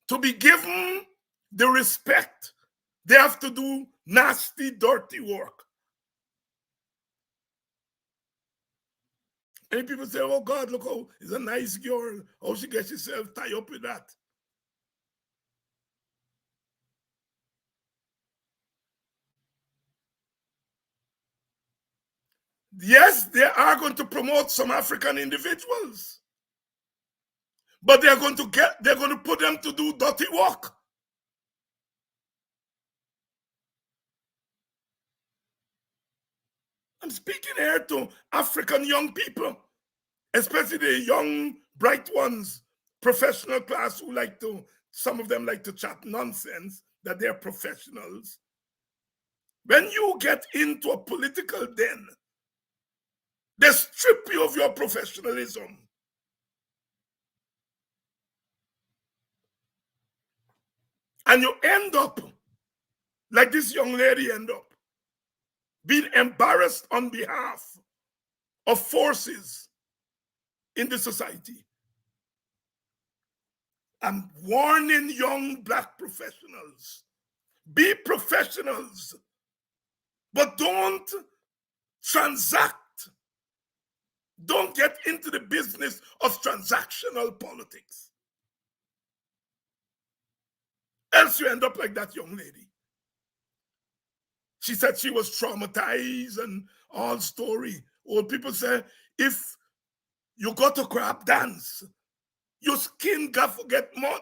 to be given the respect, they have to do nasty, dirty work. And people say, oh God, look how it's a nice girl. How she gets herself tied up with that. Yes, they are going to promote some African individuals, but they're going to put them to do dirty work. I'm speaking here to African young people, especially the young, bright ones, professional class who some of them like to chat nonsense, that they're professionals. When you get into a political den, they strip you of your professionalism. And you end up, like this young lady end up, being embarrassed on behalf of forces in the society. I'm warning young Black professionals, be professionals, but don't transact. Don't get into the business of transactional politics. Else you end up like that young lady. She said she was traumatized and all story. Old people say, if you go to crab dance, your skin got forget mud.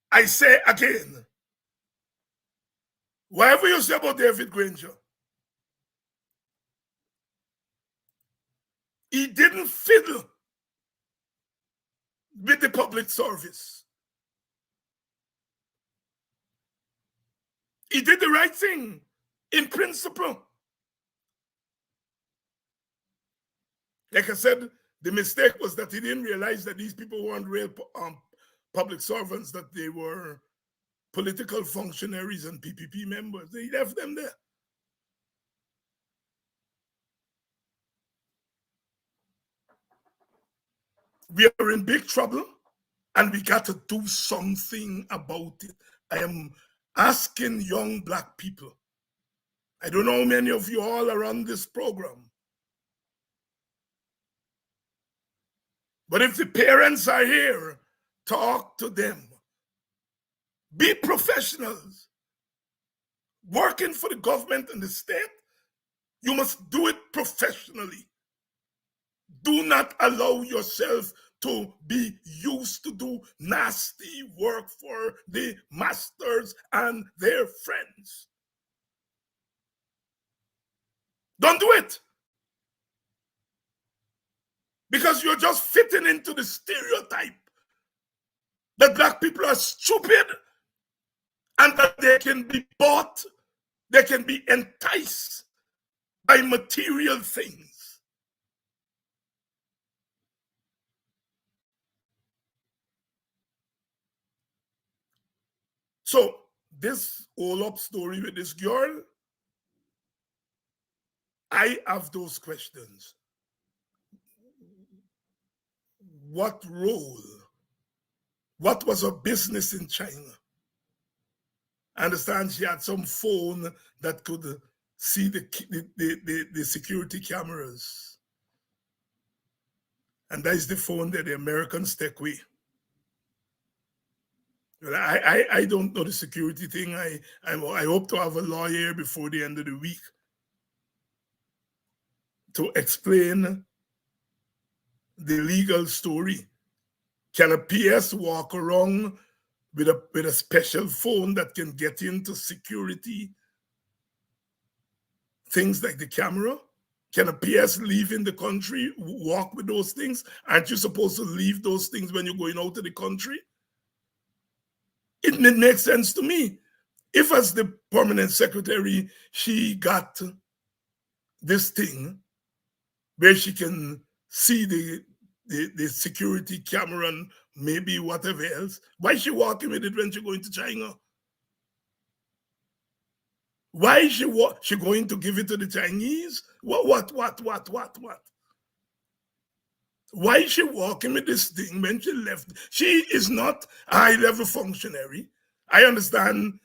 I say again, whatever you say about David Granger, he didn't fiddle with the public service. He did the right thing in principle. Like I said, the mistake was that he didn't realize that these people weren't real public servants, that they were political functionaries and PPP members. He left them there. We are in big trouble and we got to do something about it. I am asking young Black people, I don't know how many of you all are on this program, but if the parents are here, talk to them. Be professionals. Working for the government and the state, you must do it professionally. Do not allow yourself to be used to do nasty work for the masters and their friends. Don't do it. Because you're just fitting into the stereotype that Black people are stupid and that they can be bought, they can be enticed by material things. So this all up story with this girl, I have those questions. What role? What was her business in China? I understand she had some phone that could see the security cameras. And that is the phone that the Americans take away. Well, I don't know the security thing. I hope to have a lawyer before the end of the week to explain the legal story. Can a PS walk around with a special phone that can get into security things like the camera? Can a PS leave in the country, walk with those things? Aren't you supposed to leave those things when you're going out of the country? It makes sense to me. If as the permanent secretary, she got this thing where she can see the security camera and maybe whatever else, why is she walking with it when she going to China? Why is she going to give it to the Chinese? What? Why is she walking with this thing when she left? She is not a high-level functionary. I understand,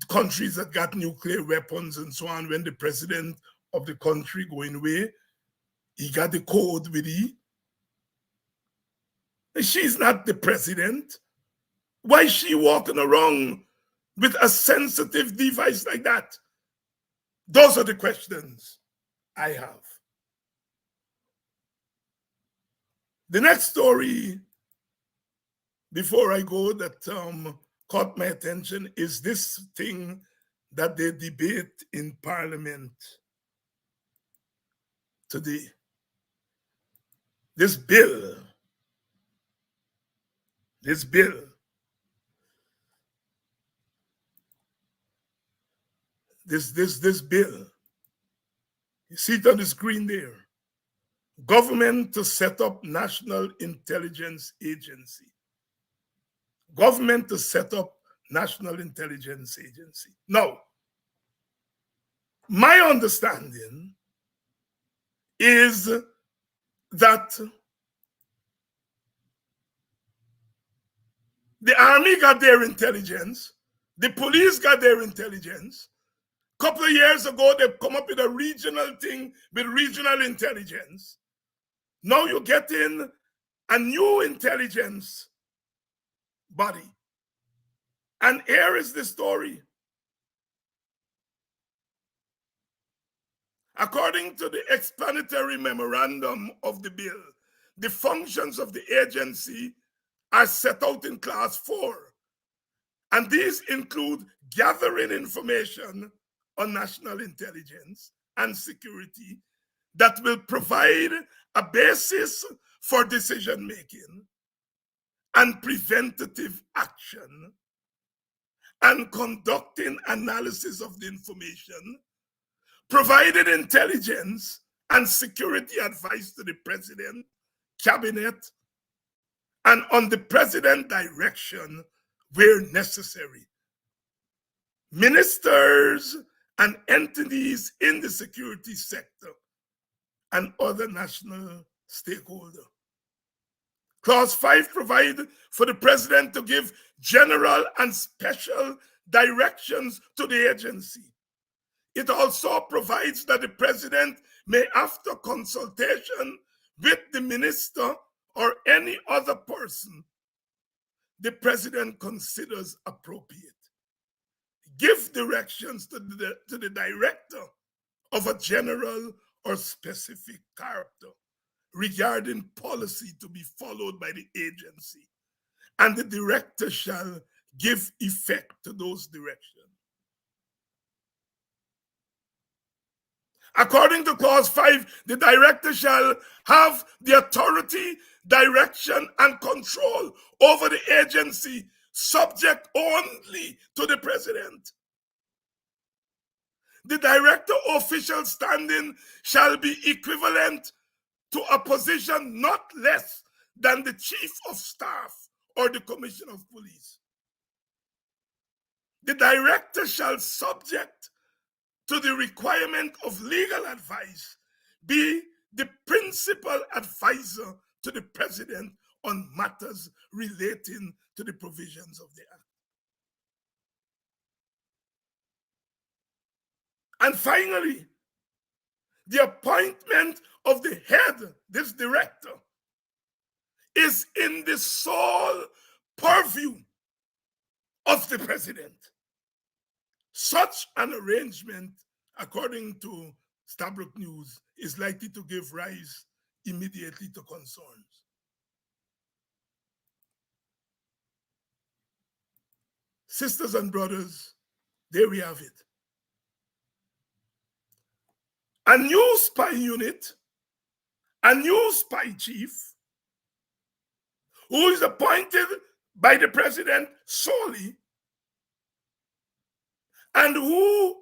countries that got nuclear weapons and so on, when the president of the country going away, he got the code with he. She's not the president. Why is she walking around with a sensitive device like that? Those are the questions I have. The next story, before I go, that caught my attention is this thing that they debate in Parliament today. This bill, this bill you see it on the screen there. Government to set up National Intelligence Agency. Government to set up National Intelligence Agency. Now, my understanding is that the army got their intelligence, the police got their intelligence. A couple of years ago, they've come up with a regional thing with regional intelligence. Now you get in a new intelligence body. And here is the story. According to the explanatory memorandum of the bill, the functions of the agency are set out in clause 4. And these include gathering information on national intelligence and security that will provide a basis for decision making and preventative action, and conducting analysis of the information, provided intelligence and security advice to the president, cabinet, and on the president direction where necessary. Ministers and entities in the security sector and other national stakeholders. Clause 5 provides for the president to give general and special directions to the agency. It also provides that the president may, after consultation with the minister or any other person the president considers appropriate, give directions to the director of a general or specific character regarding policy to be followed by the agency, and the director shall give effect to those directions. According to clause 5, the director shall have the authority, direction, and control over the agency, subject only to the president. The director official standing shall be equivalent to a position not less than the chief of staff or the commissioner of police. The director shall, subject to the requirement of legal advice, be the principal advisor to the president on matters relating to the provisions of the act. And finally, the appointment of the head, this director, is in the sole purview of the president. Such an arrangement, according to Stabrook News, is likely to give rise immediately to concerns. Sisters and brothers, there we have it. A new spy unit, a new spy chief, who is appointed by the president solely, and who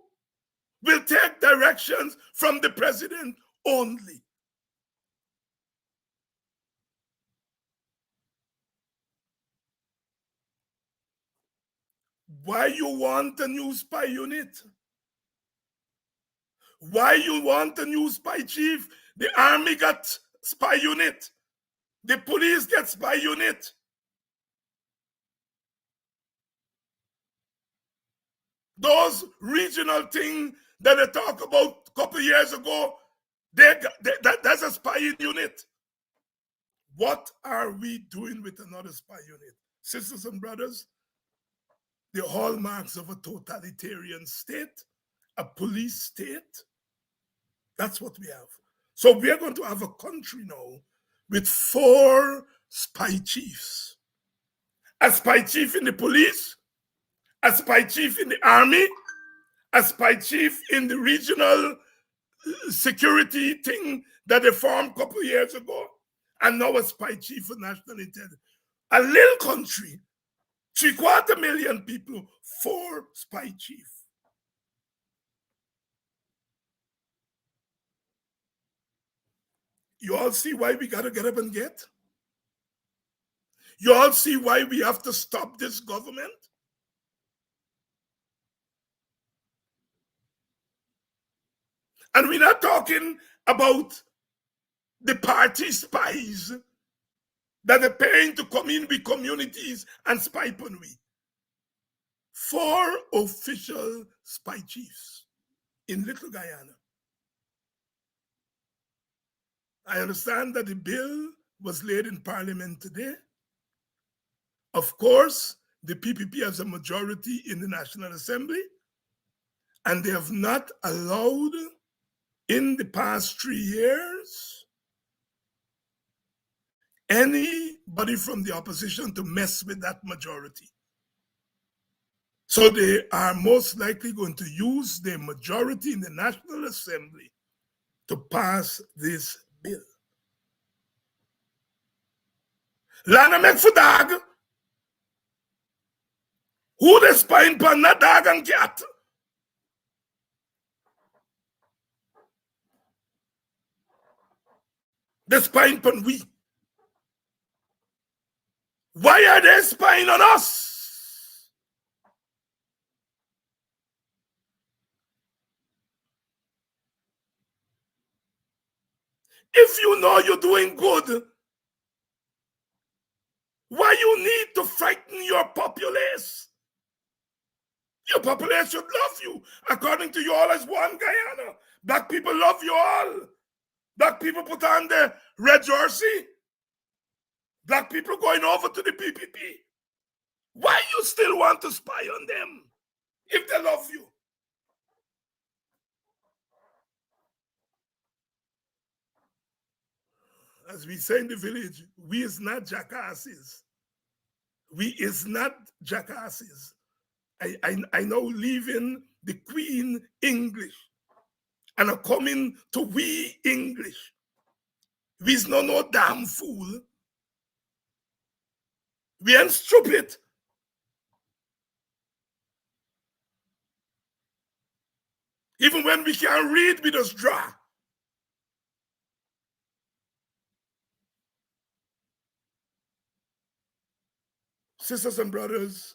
will take directions from the president only. Why you want a new spy unit? Why you want a new spy chief? The army got spy unit. The police get spy unit. Those regional things that they talk about a couple years ago, that's a spying unit. What are we doing with another spy unit? Sisters and brothers, the hallmarks of a totalitarian state, a police state, that's what we have. So we are going to have a country now with 4 spy chiefs. A spy chief in the police, a spy chief in the army, a spy chief in the regional security thing that they formed a couple of years ago, and now a spy chief for national intelligence. A little country, 750,000 people, 4 spy chief. You all see why we got to get up and get? You all see why we have to stop this government? And we're not talking about the party spies that are paying to come in with communities and spy on we. 4 official spy chiefs in Little Guyana. I understand that the bill was laid in Parliament today. Of course, the PPP has a majority in the National Assembly, and they have not allowed in the past 3 years anybody from the opposition to mess with that majority. So they are most likely going to use their majority in the National Assembly to pass this bill. Lana make for dog. Who they spying pan na dog and cat? They spying pan we. Why are they spying on us? If you know you're doing good, why you need to frighten your populace? Your populace should love you. According to you all as one Guyana. Black people love you all. Black people put on the red jersey. Black people going over to the PPP. Why you still want to spy on them if they love you? As we say in the village, we is not jackasses. We is not jackasses. I now leaving the Queen English and are coming to we English. We's no damn fool. We ain't stupid. Even when we can't read, we just draw. Sisters and brothers,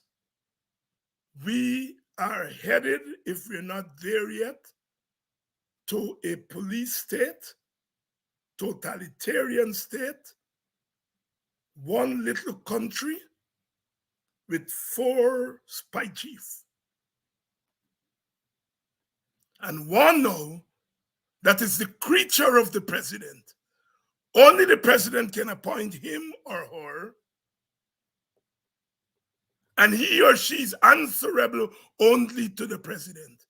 we are headed, if we're not there yet, to a police state, totalitarian state, one little country with 4 spy chiefs. And one now that is the creature of the president. Only the president can appoint him or her, and he or she is answerable only to the president.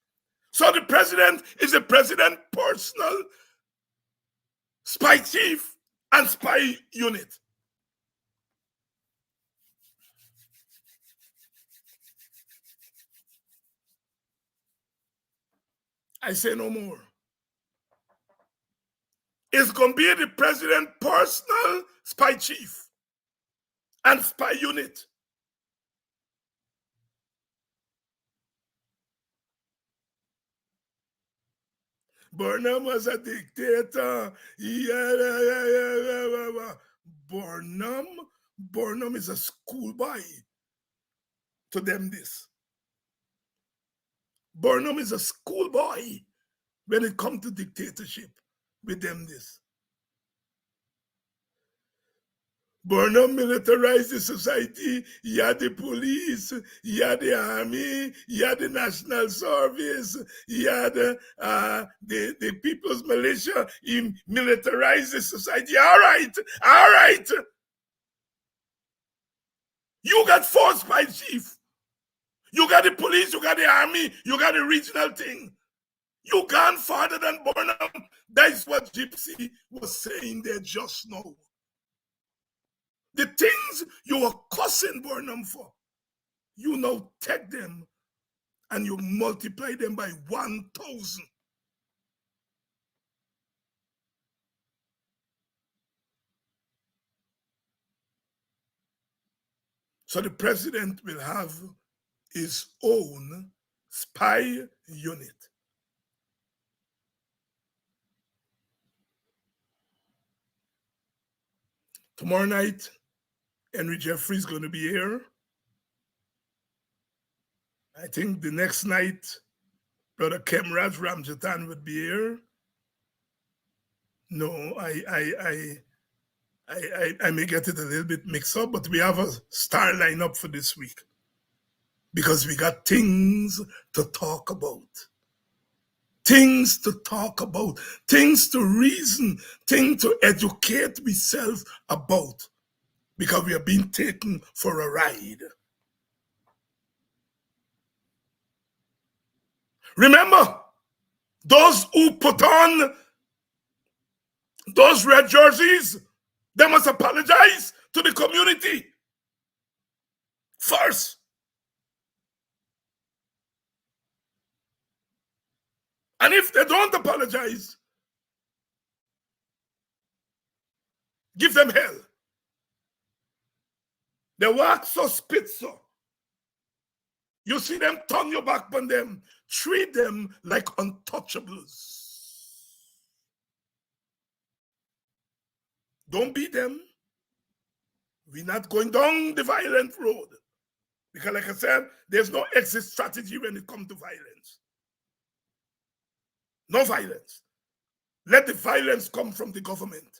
So the president is the president's personal spy chief and spy unit. I say no more. It's going to be the president's personal spy chief and spy unit. Burnham was a dictator. Burnham is a schoolboy to them this. Burnham is a schoolboy when it comes to dictatorship with them this. Burnham militarized the society. You had the police, you had the army, you had the national service, you had the people's militia. He militarized the society. All right. You got 4 spy chief. You got the police, you got the army, you got the regional thing. You gone farther than Burnham. That's what Gypsy was saying there just now. The things you were cussing Burnham for, you now take them and you multiply them by 1,000. So the president will have his own spy unit. Tomorrow night, Henry Jeffrey is going to be here. I think the next night, Brother Kemraj Ramjatan would be here. No, I may get it a little bit mixed up, but we have a star lineup for this week because we got things to talk about. Things to talk about, things to reason, things to educate myself about, because we are being taken for a ride. Remember, those who put on those red jerseys, they must apologize to the community first. And if they don't apologize, give them hell. They walk so, spit so. You see them, turn your back on them. Treat them like untouchables. Don't beat them. We're not going down the violent road. Because like I said, there's no exit strategy when it comes to violence. No violence. Let the violence come from the government.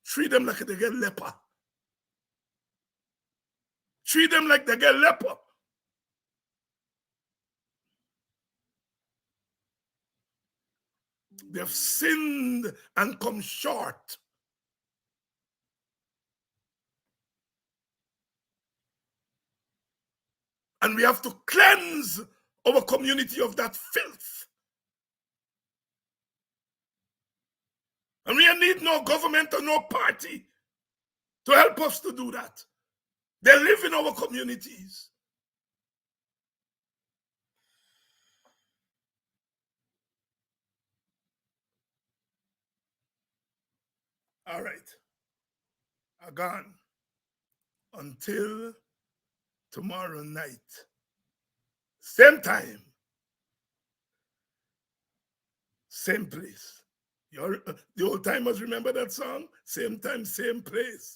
Treat them like they get leper. Treat them like they get leper. They've sinned and come short. And we have to cleanse our community of that filth. And we need no government or no party to help us to do that. They live in our communities. All right. Again, until tomorrow night, same time, same place. The old timers remember that song? Same time, same place.